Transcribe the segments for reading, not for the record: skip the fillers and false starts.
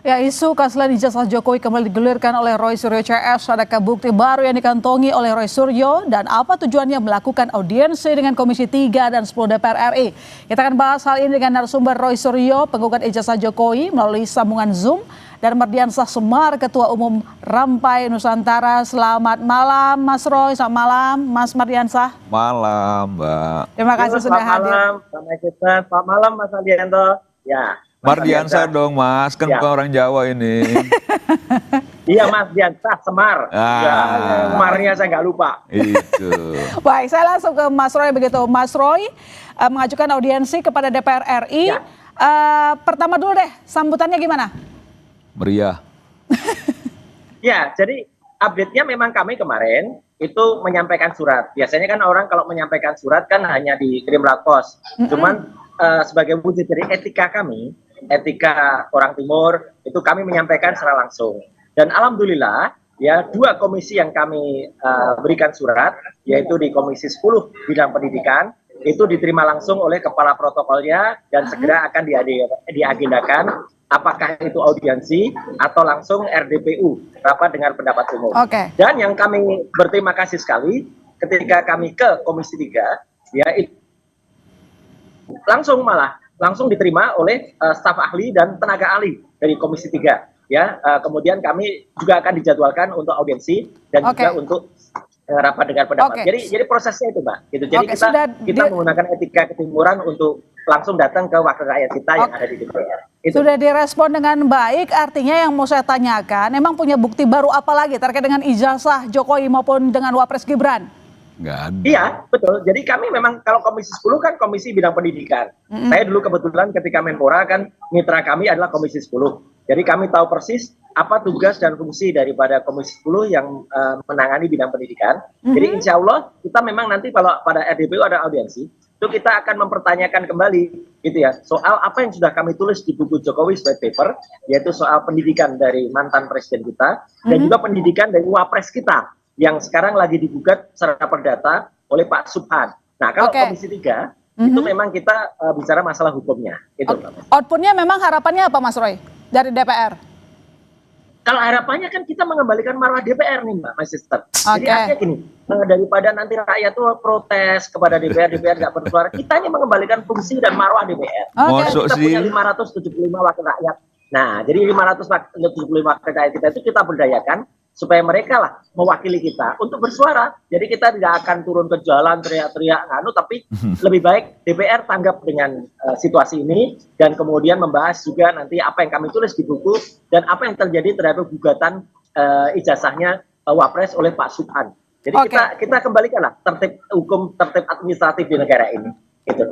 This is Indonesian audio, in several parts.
Ya, isu keaslian ijazah Jokowi kembali digulirkan oleh Roy Suryo CS. Adakah bukti baru yang dikantongi oleh Roy Suryo dan apa tujuannya melakukan audiensi dengan Komisi 3 dan 10 DPR RI? Kita akan bahas hal ini dengan narasumber Roy Suryo, penggugat ijazah Jokowi melalui sambungan Zoom, dan Mardiansah Semar, Ketua Umum Rampai Nusantara. Selamat malam Mas Roy, selamat malam Mas Mardiansah. Malam Mbak. Terima kasih sudah hadir. Selamat malam Mas Aldianto. Ya. Mardiansah dong Mas, kan bukan orang Jawa ini. Iya Mas Diansah Semar. Ya, Semarnya saya nggak lupa. Itu. Baik, saya langsung ke Mas Roy begitu. Mas Roy mengajukan audiensi kepada DPR RI. Ya. Pertama dulu deh, sambutannya gimana? Meriah. Ya, jadi update-nya memang kami kemarin itu menyampaikan surat. Biasanya kan orang kalau menyampaikan surat kan hanya dikirim lewat pos. Cuman sebagai wujud dari etika kami, etika orang Timur, itu kami menyampaikan secara langsung. Dan alhamdulillah ya, dua komisi yang kami berikan surat, yaitu di Komisi 10 bidang pendidikan, itu diterima langsung oleh kepala protokolnya dan segera akan diagendakan, apakah itu audiensi atau langsung RDPU, rapat dengan pendapat umum. Dan yang kami berterima kasih sekali ketika kami ke Komisi 3, ya itu langsung diterima oleh staf ahli dan tenaga ahli dari Komisi 3. Ya, kemudian kami juga akan dijadwalkan untuk audiensi dan juga untuk rapat dengan pendapat. Jadi prosesnya itu Mbak. Gitu. Jadi kita menggunakan etika ketimuran untuk langsung datang ke wakil rakyat kita yang ada di DPR. Sudah direspon dengan baik, artinya yang mau saya tanyakan, emang punya bukti baru apa lagi terkait dengan ijazah Jokowi maupun dengan Wapres Gibran? Nggak ada. Iya, betul. Jadi kami memang kalau Komisi 10 kan komisi bidang pendidikan. Saya dulu kebetulan ketika Menpora kan mitra kami adalah Komisi 10. Jadi kami tahu persis apa tugas dan fungsi daripada Komisi 10 yang menangani bidang pendidikan. Jadi insya Allah kita memang nanti kalau pada RDPU ada audiensi, itu kita akan mempertanyakan kembali gitu ya, soal apa yang sudah kami tulis di buku Jokowi White Paper, yaitu soal pendidikan dari mantan presiden kita dan juga pendidikan dari Wapres kita yang sekarang lagi digugat secara perdata oleh Pak Subhan. Nah, kalau Komisi 3 itu memang kita bicara masalah hukumnya. Itu. Outputnya memang harapannya apa Mas Roy dari DPR? Kalau harapannya kan kita mengembalikan marwah DPR nih Mbak, Mas Sister. Jadi artinya gini, daripada nanti rakyat tuh protes kepada DPR nggak bersuara, kita hanya mengembalikan fungsi dan marwah DPR. Kita punya 575 wakil rakyat. Nah, jadi 575 wakil rakyat kita itu kita berdayakan supaya mereka lah mewakili kita untuk bersuara. Jadi kita tidak akan turun ke jalan teriak-teriak tapi lebih baik DPR tanggap dengan situasi ini dan kemudian membahas juga nanti apa yang kami tulis di buku dan apa yang terjadi terhadap gugatan ijazahnya Wapres oleh Pak Subhan. Jadi kita kembalikanlah tertib hukum, tertib administratif di negara ini. Gitu.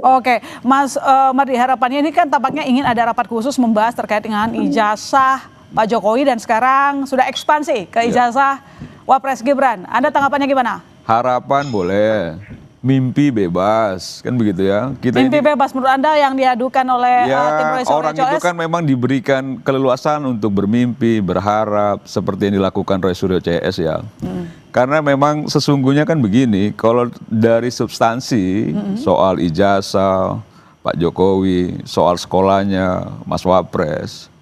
Mas Mardi, harapannya ini kan tampaknya ingin ada rapat khusus membahas terkait dengan ijazah Pak Jokowi dan sekarang sudah ekspansi ke ijazah Wapres Gibran. Anda tanggapannya gimana? Harapan boleh, mimpi bebas, kan begitu ya. Mimpi bebas menurut Anda yang diadukan oleh tim Roy Suryo orang itu kan memang diberikan keleluasan untuk bermimpi, berharap seperti yang dilakukan Roy Suryo CS ya. Karena memang sesungguhnya kan begini, kalau dari substansi soal ijazah Pak Jokowi, soal sekolahnya Mas Wapres,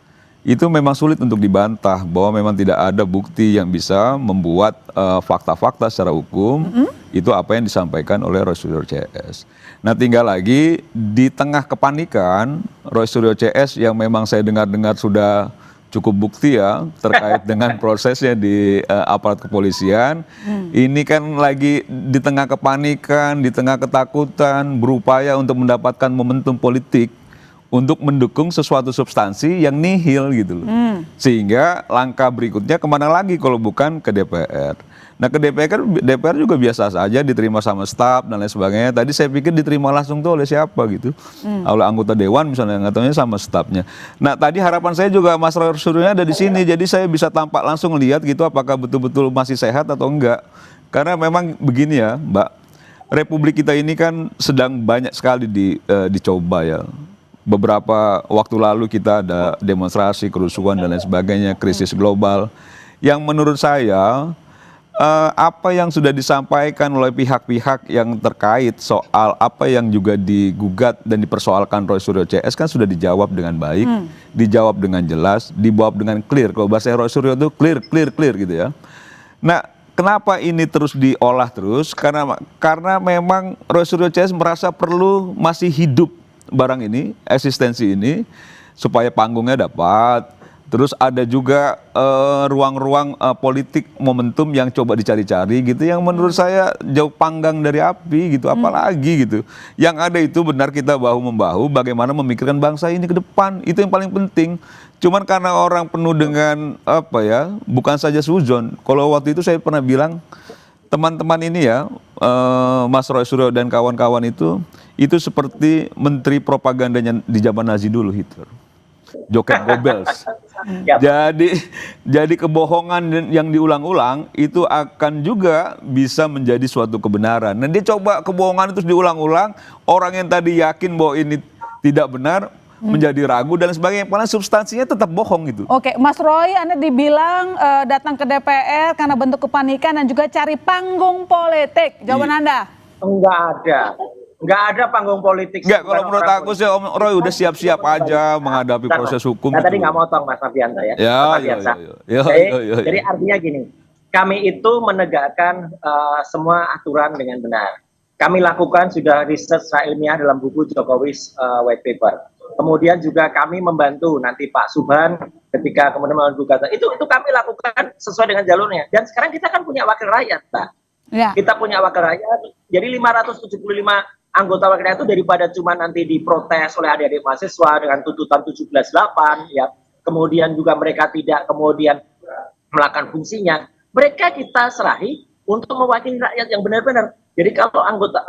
itu memang sulit untuk dibantah bahwa memang tidak ada bukti yang bisa membuat fakta-fakta secara hukum itu apa yang disampaikan oleh Roy Suryo CS. Nah, tinggal lagi di tengah kepanikan Roy Suryo CS yang memang saya dengar-dengar sudah cukup bukti ya terkait dengan prosesnya di aparat kepolisian. Ini kan lagi di tengah kepanikan, di tengah ketakutan, berupaya untuk mendapatkan momentum politik untuk mendukung sesuatu substansi yang nihil gitu loh. Sehingga langkah berikutnya kemana lagi kalau bukan ke DPR. Nah, ke DPR juga biasa saja diterima sama staf dan lain sebagainya. Tadi saya pikir diterima langsung tuh oleh siapa gitu. Oleh anggota dewan misalnya, nggak tahunya sama stafnya. Nah, tadi harapan saya juga Mas Roy Suryo ada di sini. Jadi saya bisa tampak langsung lihat gitu apakah betul-betul masih sehat atau enggak. Karena memang begini ya Mbak, Republik kita ini kan sedang banyak sekali dicoba ya. Beberapa waktu lalu kita ada demonstrasi, kerusuhan dan lain sebagainya, krisis global. Yang menurut saya apa yang sudah disampaikan oleh pihak-pihak yang terkait soal apa yang juga digugat dan dipersoalkan Roy Suryo CS kan sudah dijawab dengan baik, dijawab dengan jelas, dijawab dengan clear. Kalau bahasa Roy Suryo itu clear gitu ya. Nah, kenapa ini terus diolah terus? Karena memang Roy Suryo CS merasa perlu masih hidup barang ini, eksistensi ini, supaya panggungnya dapat. Terus ada juga ruang-ruang politik momentum yang coba dicari-cari gitu, yang menurut saya jauh panggang dari api gitu, apalagi gitu. Yang ada itu benar kita bahu-membahu bagaimana memikirkan bangsa ini ke depan, itu yang paling penting. Cuman karena orang penuh dengan apa ya, bukan saja suzon. Kalau waktu itu saya pernah bilang, teman-teman ini ya, Mas Roy Suryo dan kawan-kawan itu seperti menteri propagandanya di zaman Nazi dulu, Hitler. Joket Goebbels. Jadi kebohongan yang diulang-ulang itu akan juga bisa menjadi suatu kebenaran. Nah, dia coba kebohongan itu diulang-ulang, orang yang tadi yakin bahwa ini tidak benar menjadi ragu dan sebagainya, padahal substansinya tetap bohong gitu. Oke, Mas Roy, Anda dibilang datang ke DPR karena bentuk kepanikan dan juga cari panggung politik. Jawaban Anda? Enggak ada. Nggak ada panggung politik. Nggak, kalau menurut aku sih Om Roy udah siap-siap aja menghadapi proses hukum. Nah, tadi nggak motong Mas Fabianto ya. Jadi artinya gini, kami itu menegakkan semua aturan dengan benar. Kami lakukan sudah riset secara ilmiah dalam buku Jokowi's white paper. Kemudian juga kami membantu nanti Pak Subhan ketika kemudian melakukan itu kami lakukan sesuai dengan jalurnya. Dan sekarang kita kan punya wakil rakyat, Pak. Ya. Kita punya wakil rakyat. Jadi 575 anggota wakil rakyat itu daripada cuma nanti diprotes oleh adik-adik mahasiswa dengan tuntutan 17.8 ya, kemudian juga mereka tidak kemudian melakukan fungsinya, mereka kita serahi untuk mewakili rakyat yang benar-benar. Jadi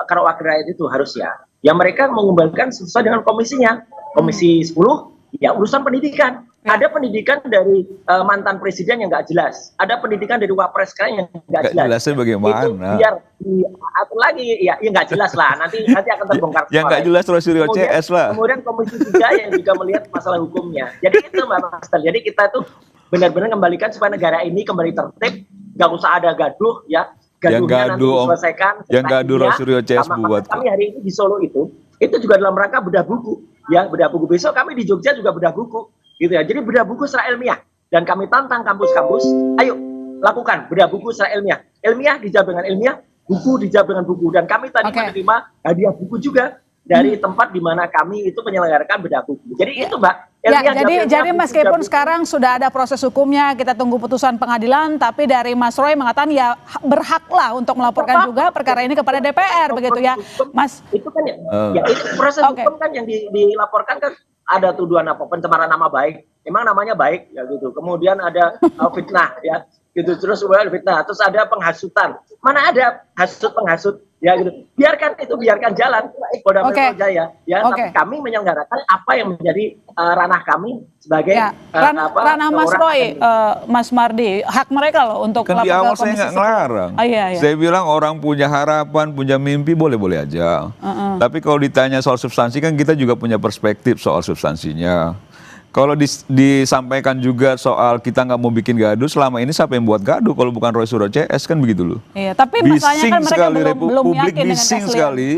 kalau wakil rakyat itu harus ya mereka mengembalikan sesuai dengan komisinya. Komisi 10 ya urusan pendidikan. Ada pendidikan dari mantan presiden yang nggak jelas. Ada pendidikan dari wapres sekarang yang nggak jelas. Jelasnya bagaimana? Itu biar atau lagi ya nggak jelas lah. Nanti akan terbongkar. Yang nggak jelas Roy Suryo CS lah. Kemudian Komisi 3 yang juga melihat masalah hukumnya. Jadi itu Mbak Master. Jadi kita tuh benar-benar kembalikan supaya negara ini kembali tertib. Nggak usah ada gaduh ya. Gaduhnya nanti diselesaikan. Yang gaduh Roy Suryo CS buat. Kami hari ini di Solo itu juga dalam rangka bedah buku. Ya bedah buku. Besok kami di Jogja juga bedah buku. Gitu ya. Jadi bedah buku secara ilmiah dan kami tantang kampus-kampus, ayo lakukan bedah buku secara ilmiah. Ilmiah dijawab dengan ilmiah, buku dijawab dengan buku, dan kami tadi menerima hadiah buku juga dari tempat di mana kami itu menyelenggarakan bedah buku. Jadi itu Mbak. Jadi meskipun sekarang sudah ada proses hukumnya, kita tunggu putusan pengadilan, tapi dari Mas Roy mengatakan ya berhaklah untuk melaporkan juga perkara ini kepada DPR begitu ya, Mas. Itu kan ya itu proses hukum kan yang dilaporkan kan. Ada tuduhan apa, pencemaran nama baik, emang namanya baik ya gitu. Kemudian ada fitnah ya gitu, terus fitnah, terus ada penghasutan. Mana ada hasut penghasut ya gitu. Biarkan jalan Polda Metro Jaya ya. Tapi kami menyelenggarakan apa yang menjadi ranah kami sebagai ranah Mas Roy, Mas Mardi, hak mereka loh untuk kan di awal saya nggak ngelarang. Saya bilang orang punya harapan, punya mimpi boleh-boleh aja. Tapi kalau ditanya soal substansi kan kita juga punya perspektif soal substansinya. Kalau disampaikan juga soal kita nggak mau bikin gaduh, selama ini siapa yang buat gaduh kalau bukan Roy Suryo CS kan begitu loh. Iya, tapi masalahnya kan mereka belum yakin dengan bising sekali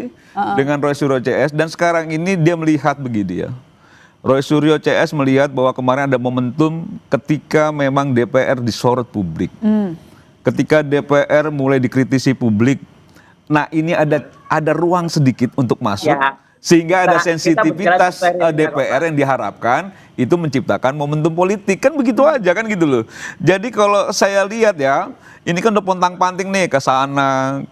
dengan Roy Suryo CS, dan sekarang ini dia melihat begini ya. Roy Suryo CS melihat bahwa kemarin ada momentum ketika memang DPR disorot publik. Ketika DPR mulai dikritisi publik, nah ini ada ruang sedikit untuk masuk. Ya. Sehingga ada sensitivitas DPR yang diharapkan itu menciptakan momentum politik. Kan begitu aja kan gitu loh. Jadi kalau saya lihat ya, ini kan udah pontang-panting nih ke sana,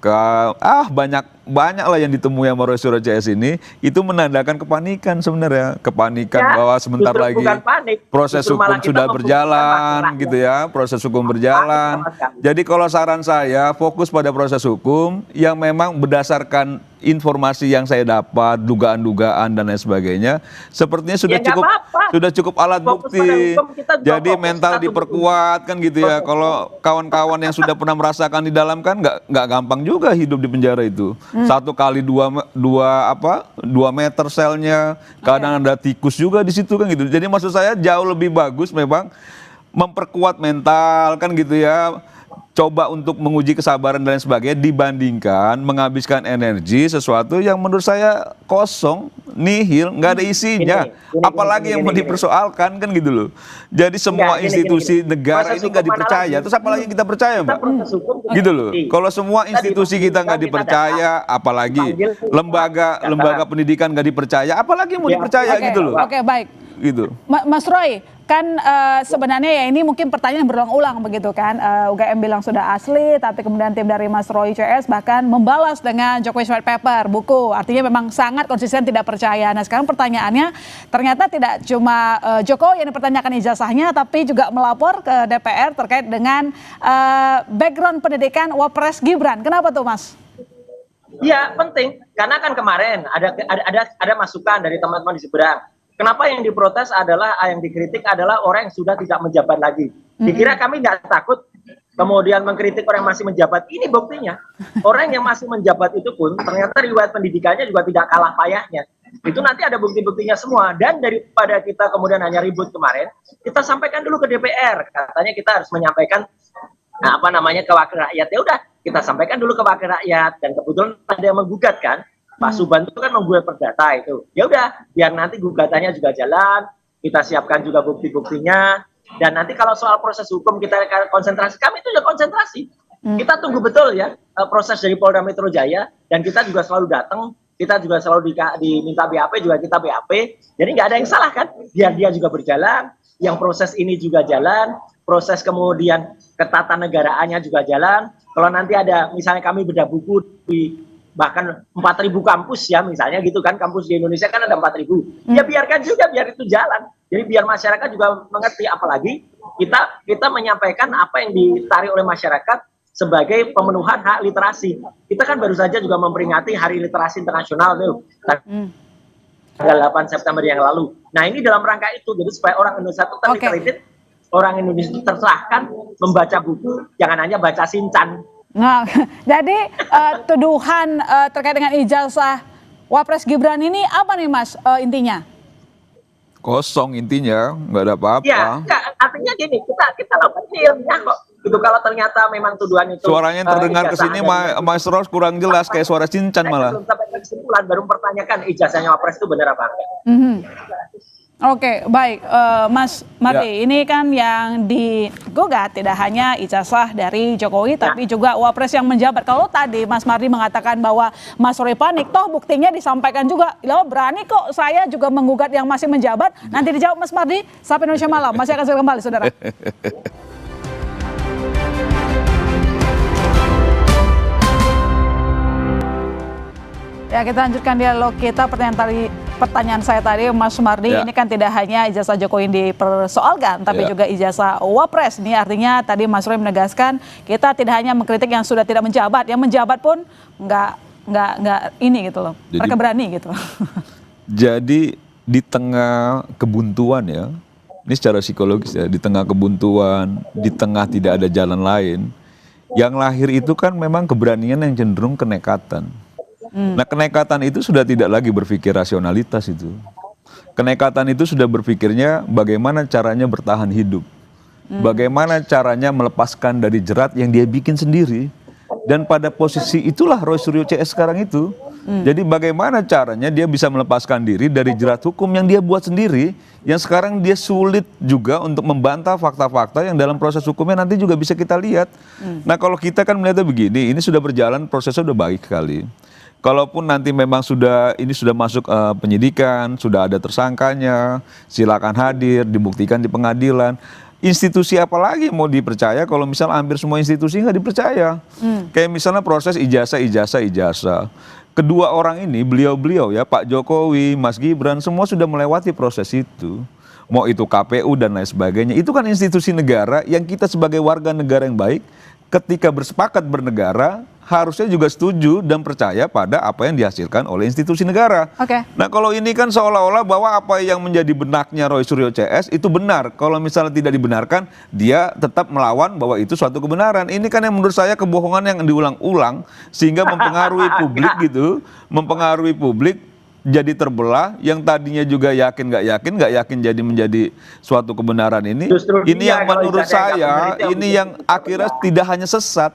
banyak lah yang ditemui sama Roy Suryo CS ini, itu menandakan kepanikan sebenarnya. Kepanikan ya, bahwa sebentar lagi proses hukum sudah berjalan gitu ya, proses hukum berjalan. Jadi kalau saran saya fokus pada proses hukum yang memang berdasarkan informasi yang saya dapat, dugaan-dugaan dan lain sebagainya, sepertinya sudah cukup alat bukti. Jadi mental diperkuat kan gitu ya. Kalau kawan-kawan yang sudah pernah merasakan di dalam kan nggak gampang juga hidup di penjara itu. 1 kali 2 meter selnya, kadang ada tikus juga di situ kan gitu. Jadi maksud saya jauh lebih bagus memang memperkuat mental kan gitu ya. coba untuk menguji kesabaran dan lain sebagainya dibandingkan menghabiskan energi sesuatu yang menurut saya kosong, nihil, nggak ada isinya. Apalagi yang mau dipersoalkan kan gitu loh. Jadi semua institusi negara ini nggak dipercaya. Terus apalagi yang kita percaya, Mbak? Gitu loh. Kalau semua institusi kita nggak dipercaya, apalagi lembaga pendidikan nggak dipercaya, apalagi yang mau dipercaya gitu loh. Oke, baik. Gitu. Mas Roy, kan sebenarnya ya ini mungkin pertanyaan yang berulang-ulang begitu kan. UGM bilang sudah asli, tapi kemudian tim dari Mas Roy CS bahkan membalas dengan Jokowi White Paper, buku. Artinya memang sangat konsisten tidak percaya. Nah sekarang pertanyaannya, ternyata tidak cuma Jokowi yang dipertanyakan ijazahnya, tapi juga melapor ke DPR terkait dengan background pendidikan Wapres Gibran. Kenapa tuh, Mas? Ya penting, karena kan kemarin ada masukan dari teman-teman di seberang. Kenapa yang diprotes adalah, yang dikritik adalah orang yang sudah tidak menjabat lagi. Dikira kami nggak takut kemudian mengkritik orang yang masih menjabat. Ini buktinya. Orang yang masih menjabat itu pun ternyata riwayat pendidikannya juga tidak kalah payahnya. Itu nanti ada bukti-buktinya semua. Dan daripada kita kemudian hanya ribut kemarin, kita sampaikan dulu ke DPR. Katanya kita harus menyampaikan ke wakil rakyat. Ya udah, kita sampaikan dulu ke wakil rakyat. Dan kebetulan ada yang menggugat kan. Pak Subhan itu kan membuat perdata itu. Ya udah, biar nanti gugatannya juga jalan, kita siapkan juga bukti-buktinya, dan nanti kalau soal proses hukum kita konsentrasi, kami itu juga konsentrasi. Kita tunggu betul ya proses dari Polda Metro Jaya, dan kita juga selalu datang, kita juga selalu diminta BAP, juga kita BAP. Jadi nggak ada yang salah kan? Biar dia juga berjalan, yang proses ini juga jalan, proses kemudian ketatanegaraannya juga jalan. Kalau nanti ada, misalnya kami bedah buku di bahkan 4.000 kampus ya misalnya gitu kan, kampus di Indonesia kan ada 4.000, ya biarkan juga, biar itu jalan. Jadi biar masyarakat juga mengerti, apalagi kita menyampaikan apa yang ditarik oleh masyarakat sebagai pemenuhan hak literasi. Kita kan baru saja juga memperingati Hari Literasi Internasional tuh, tanggal 8 September yang lalu. Nah ini dalam rangka itu, jadi supaya orang Indonesia itu terkredit, orang Indonesia itu tercerahkan membaca buku, jangan hanya baca Shinchan. Nah, jadi tuduhan terkait dengan ijazah Wapres Gibran ini apa nih, Mas, intinya? Kosong intinya, nggak ada apa-apa. Ya, artinya gini, kita lakukan ilmiah kok. Gitu, kalau ternyata memang tuduhan itu. Suaranya terdengar ke sini, Mas Ros kurang jelas, kayak suara Shinchan malah. Belum sampai kesimpulan, baru mempertanyakan ijazahnya Wapres itu benar apa enggak. Oke, baik, Mas Mardi, ini kan yang digugat tidak hanya ijazah dari Jokowi, tapi juga Wapres yang menjabat. Kalau tadi Mas Mardi mengatakan bahwa Mas Roy panik, toh buktinya disampaikan juga. Loh, berani kok saya juga menggugat yang masih menjabat. Nanti dijawab Mas Mardi, sampai Indonesia Malam. Masih akan segera kembali, saudara. Ya, kita lanjutkan dialog kita. Pertanyaan saya tadi, Mas Mardi, ini kan tidak hanya ijazah Jokowi yang dipersoalkan, tapi juga ijazah Wapres. Ini artinya tadi Mas Roy menegaskan kita tidak hanya mengkritik yang sudah tidak menjabat, yang menjabat pun nggak ini gitu loh. Jadi, mereka berani gitu. Jadi di tengah kebuntuan ya, ini secara psikologis ya, di tengah kebuntuan, di tengah tidak ada jalan lain, yang lahir itu kan memang keberanian yang cenderung kenekatan. Nah kenekatan itu sudah tidak lagi berpikir rasionalitas itu. Kenekatan itu sudah berpikirnya bagaimana caranya bertahan hidup. Bagaimana caranya melepaskan dari jerat yang dia bikin sendiri. Dan pada posisi itulah Roy Suryo CS sekarang itu. Jadi bagaimana caranya dia bisa melepaskan diri dari jerat hukum yang dia buat sendiri. Yang sekarang dia sulit juga untuk membantah fakta-fakta yang dalam proses hukumnya nanti juga bisa kita lihat. Nah kalau kita kan melihatnya begini, ini sudah berjalan, prosesnya sudah baik sekali. Kalaupun nanti memang sudah masuk penyidikan, sudah ada tersangkanya, silakan hadir, dibuktikan di pengadilan. Institusi apa lagi mau dipercaya kalau misalnya hampir semua institusi nggak dipercaya. Kayak misalnya proses ijazah. Kedua orang ini, beliau ya, Pak Jokowi, Mas Gibran, semua sudah melewati proses itu. Mau itu KPU dan lain sebagainya. Itu kan institusi negara yang kita sebagai warga negara yang baik, ketika bersepakat bernegara, harusnya juga setuju dan percaya pada apa yang dihasilkan oleh institusi negara. Nah kalau ini kan seolah-olah bahwa apa yang menjadi benaknya Roy Suryo CS itu benar. Kalau misalnya tidak dibenarkan, dia tetap melawan bahwa itu suatu kebenaran. Ini kan yang menurut saya kebohongan yang diulang-ulang sehingga mempengaruhi publik gitu. Mempengaruhi publik jadi terbelah, yang tadinya juga nggak yakin jadi menjadi suatu kebenaran ini. Justru Ini dia yang kalau menurut ijazah nggak benar saya itu yang ini bikin yang kita akhirnya terbelah. tidak hanya sesat,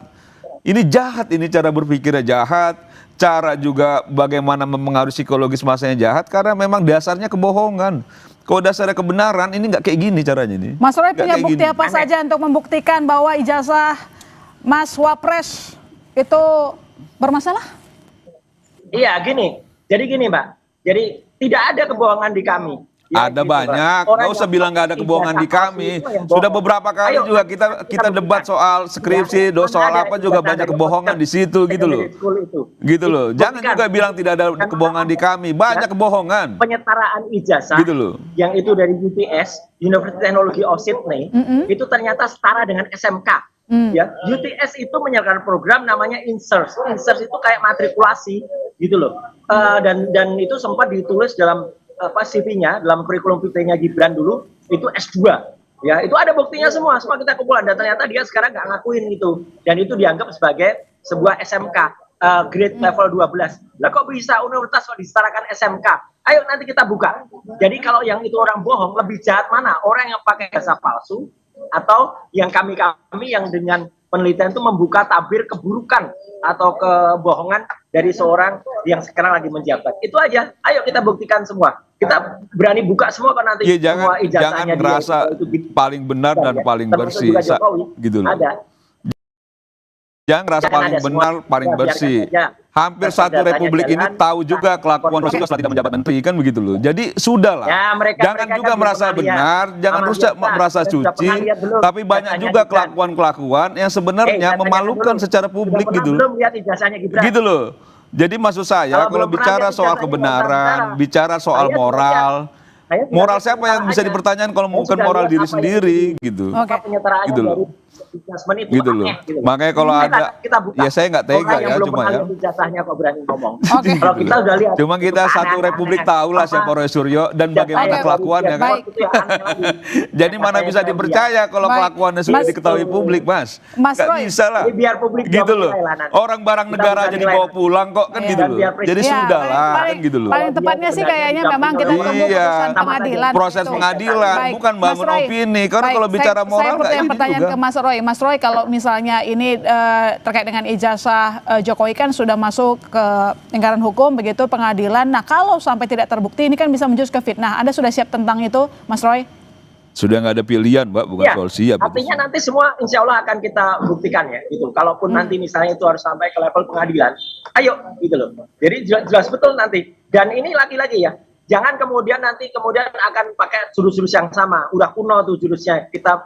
ini jahat, ini cara berpikirnya jahat, cara juga bagaimana mempengaruhi psikologis masanya jahat, karena memang dasarnya kebohongan. Kalau dasarnya kebenaran, ini nggak kayak gini caranya nih. Mas Roy Nggak punya kayak bukti gini. apa saja untuk membuktikan bahwa ijazah Mas Wapres itu bermasalah? Iya, gini. Jadi gini, Mbak. Jadi tidak ada kebohongan di kami. Ya, Ada gitu, Mbak. banyak, Orang nggak usah yang bilang nggak ada kebohongan di ijazah palsu kami. itu yang Sudah bohong. beberapa kali Ayo, juga kita kita debat buktikan. soal skripsi, Ya, soal ada apa juga ijazah banyak dari kebohongan di situ gitu loh. secondary school itu. Gitu loh. Jangan Buktikan. juga bilang tidak ada Dan kebohongan di kami. Banyak ya, kebohongan. penyetaraan ijazah Gitu loh. yang itu dari UTS, University Technology of Sydney, itu ternyata setara dengan SMK. Ya, UTS itu menyelenggarakan program namanya INSERS. INSERS itu kayak matrikulasi gitu loh. Dan itu sempat ditulis dalam CV-nya, dalam kurikulum vitae-nya Gibran dulu, itu S2. Ya, itu ada buktinya semua kita kumpulkan, dan ternyata dia sekarang nggak ngakuin itu. Dan itu dianggap sebagai sebuah SMK, grade level 12. Lah kok bisa universitas kok disetarakan SMK? Ayo nanti kita buka. Jadi kalau yang itu orang bohong, lebih jahat mana? Orang yang pakai jasa palsu, atau yang kami yang dengan penelitian itu membuka tabir keburukan atau kebohongan dari seorang yang sekarang lagi menjabat. Itu aja. Ayo kita buktikan semua. Kita berani buka semua kan nanti Iya, semua jangan ijazahnya dia merasa itu paling benar dan paling termasuk bersih. juga Jokowi. Gitu loh. Ada. Jangan merasa Jangan paling ada benar, semua. paling Ya, biarkan bersih. saja. Hampir Asal satu datanya republik ini jalan, tahu juga kelakuan Oke. Rasulullah setelah tidak menjabat menteri, kan begitu loh. Jadi sudahlah. Ya, Jangan mereka juga kan merasa belum pernah benar, lihat. jangan Sama rusak lihat, Pak. merasa Kita sudah suci, pernah lihat belum tapi banyak ijazahnya juga Gibran? kelakuan-kelakuan yang sebenarnya Saya tanyakan memalukan dulu. secara Sudah publik pernah gitu. belum lihat ijazahnya Gibran? Gitu loh. Jadi maksud saya Kalau kalau belum pernah bicara lihat soal ijazahnya, nggak usah kebenaran, bicara. bicara soal Saya moral, Saya sudah moral lihat siapa yang bisa penyetaraan. dipertanyakan kalau Saya bukan sudah moral lihat diri apa yang sendiri gitu. Oke. Penyetaraannya Gitu loh. dari adjustment itu Gitu loh. aneh, gitu. Makanya kalau Kita- ada, kita buka. ya saya nggak tega Orang yang ya, belum cuma pernah ya. lihat ijazahnya kok berani ngomong. Oke. Kalau kita udah lihat. Cuma kita itu satu aneh-aneh. republik tahulah siapa Roy Suryo dan bagaimana Oke. kelakuannya kan. Baik. Itu yang aneh lagi. Jadi mana bisa dipercaya kalau Baik. kelakuannya sudah Mas- diketahui publik, Mas? Mas Nggak Roy. bisa lah. Jadi biar publik Gitu juga loh. menilai lah nanti. Orang barang Kita negara bisa aja nilai dibawa nanti. pulang kok kan Iya. gitu Dan loh. biar Jadi Iya, sudah lah paling- kan gitu loh. Paling tepatnya sih kayaknya memang kita Iya. tunggu putusan pengadilan. Proses gitu. pengadilan, Baik. bukan Mas bangun Roy. opini. Karena Baik, kalau bicara saya moral nggak pertanyaan ini pertanyaan juga. ke Mas Roy. Mas Roy, kalau misalnya ini terkait dengan ijazah Jokowi kan sudah masuk ke lingkaran hukum begitu pengadilan. Nah, kalau sampai tidak terbukti ini kan bisa menjurus ke fitnah. Anda sudah siap tentang itu, Mas Roy? Sudah nggak ada pilihan, Mbak, bukan Ya, soal siap. itu. artinya nanti semua insya Allah akan kita buktikan ya gitu. Kalaupun nanti misalnya itu harus sampai ke level pengadilan, ayo gitu loh. Jadi jelas betul nanti. Dan ini lagi-lagi ya, jangan kemudian akan pakai jurus-jurus yang sama. Udah kuno tuh jurusnya. Kita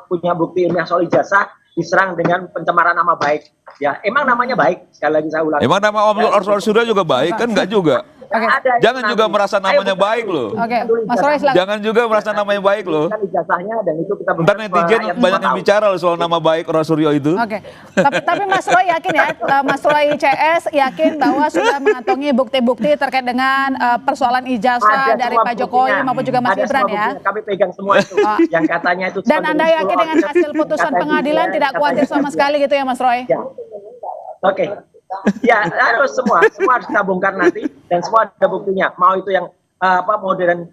punya bukti ilmiah soal ijazah diserang dengan pencemaran nama baik. Ya, emang namanya baik. Sekali lagi saya ulang. Emang nama Om Roy Suryo juga baik kan? Nggak juga. Oke. Ada itu Jangan nanti. juga merasa Ayo namanya buka baik dulu. loh. Oke, Dulu Mas Roy ijazahnya. silakan. Jangan juga merasa namanya baik loh. Kan ijazahnya dan itu kita Ntar netizen banyak yang bicara loh soal nama baik Roy Suryo itu. Oke, tapi Mas Roy yakin ya, Mas Roy CS yakin bahwa sudah mengantongi bukti-bukti terkait dengan persoalan ijazah dari Pak Jokowi maupun juga Mas Gibran ya. Kami pegang semua itu. Yang katanya itu. Dan Anda yakin dengan hasil putusan pengadilan tidak khawatir sama sekali gitu ya Mas Roy? Ya. Oke. Ya, harus semua harus kita bongkar nanti dan semua ada buktinya. Mau itu yang modern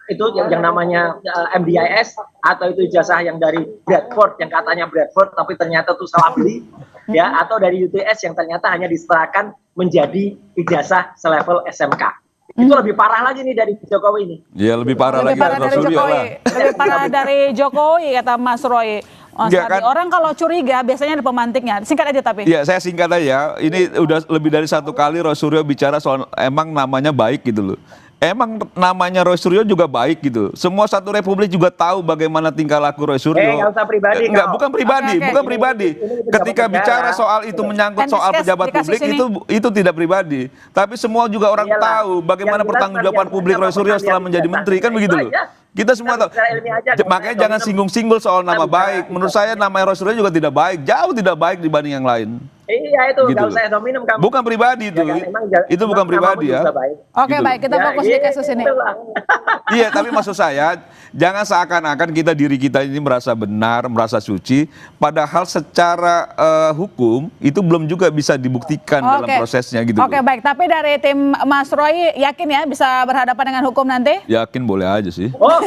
itu yang namanya MDIS atau itu ijazah yang dari Bradford yang katanya Bradford tapi ternyata itu salah beli ya, atau dari UTS yang ternyata hanya diserahkan menjadi ijazah selevel SMK. Itu lebih parah lagi nih dari Jokowi ini. Ya lebih parah Lebih lagi parah Roy dari Suryo Jokowi, lah. lebih parah dari Jokowi kata Mas Roy. Mas Enggak, Adi. kan? Orang kalau curiga biasanya ada pemantiknya. Singkat aja tapi. Iya, saya singkat aja. Ini udah lebih dari satu kali Roy Suryo bicara soal emang namanya baik gitu loh. Emang namanya Roy Suryo juga baik gitu. Semua satu republik juga tahu bagaimana tingkah laku Roy Suryo. Nggak usah pribadi, Enggak, kau. bukan pribadi, Oke. bukan pribadi. Ini Ketika pejabat bicara negara. soal itu menyangkut Kan soal discuss, pejabat dikasih publik sini. itu tidak pribadi. Tapi semua juga orang Iyalah. tahu bagaimana Yang jelas pertanggungjawaban kan publik biasanya Roy Suryo pernah setelah lihat menjadi ijazah. menteri kan Itu begitu loh. aja. Kita semua tahu. Secara ilmiah aja, Makanya kita jangan bicara- singgung-singgul soal nama kita bicara baik. Menurut saya nama Roy Suryo juga tidak baik, jauh tidak baik dibanding yang lain. Iya itu, Gitu nggak loh. usah minum kamu. Bukan pribadi itu. Ya kan, emang Itu bukan namamu pribadi ya. juga baik. Oke, Gitu. baik, kita fokus di kasus ini. itulah. Iya, tapi maksud saya jangan seakan-akan diri kita ini merasa benar, merasa suci, padahal secara hukum itu belum juga bisa dibuktikan dalam prosesnya gitu. Oke, baik. Tapi dari tim Mas Roy yakin ya bisa berhadapan dengan hukum nanti? Yakin boleh aja sih. Oh,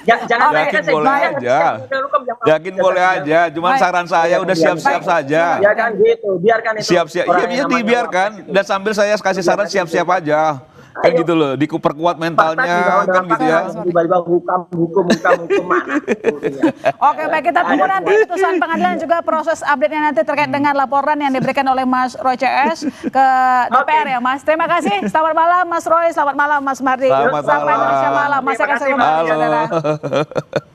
jangan Yakin boleh aja. Yakin boleh aja. Cuman Baik. saran saya udah siap-siap saja. Biarkan gitu, biarkan itu. Siap-siap. Iya, orang bisa yang namanya dibiarkan. wapres itu. Dan sambil saya kasih saran siap-siap aja. Kan Ayo. gitu loh, diperkuat mentalnya kan gitu ya. Tiba-tiba hukum mana? Oke, baik, kita tunggu nanti putusan pengadilan juga proses update-nya nanti terkait dengan laporan yang diberikan oleh Mas Roy CS ke DPR ya, Mas. Terima kasih. Selamat malam Mas Roy, selamat malam Mas Mardi. Selamat Sampai malam. Indonesia malam. Masih akan saya kembali, saudara. Halo.